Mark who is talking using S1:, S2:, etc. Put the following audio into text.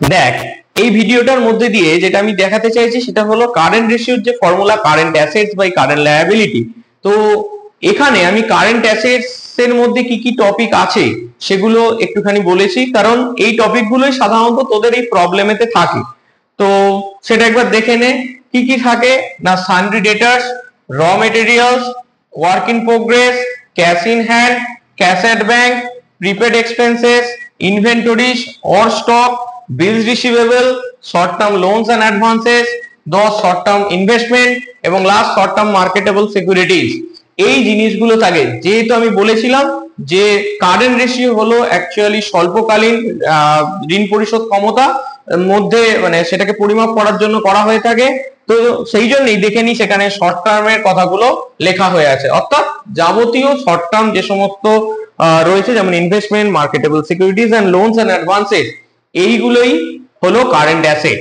S1: দেখ, এই ভিডিওটার মধ্যে দিয়ে যেটা আমি দেখাতে চাইছি সেটা হলো কারেন্ট রেশিওর যে formula, current assets by current liability. তো এখানে আমি কারেন্ট অ্যাসেটস এর মধ্যে কি কি টপিক আছে সেগুলো একটুখানি বলেছি, কারণ এই টপিকগুলোই সাধারণত তোদের এই প্রবলেমেতে থাকে। তো সেটা একবার দেখে নে। কি কি থাকে না, sundry debtors, raw materials, work in progress, cash in hand, cash at bank, prepaid expenses, inventories or stock, bills receivable, short term loans and advances, 10 short term investment এবং last short term marketable securities. এই জিনিসগুলো থাকে। যেহেতু আমি বলেছিলাম যে current ratio হলো actually স্বল্পকালীন ঋণ পরিশোধ ক্ষমতা মধ্যে, মানে সেটাকে পরিমাপ করার জন্য করা হয়ে থাকে। তো সেই জন্যই দেখে নি সেখানে শর্ট টার্মের কথাগুলো লেখা হয়ে আছে, অর্থাৎ যাবতীয় শর্ট টার্ম যে সমস্ত রয়েছে, যেমন investment, marketable securities and loans and advances, এইগুলোই হলো কারেন্ট অ্যাসেট।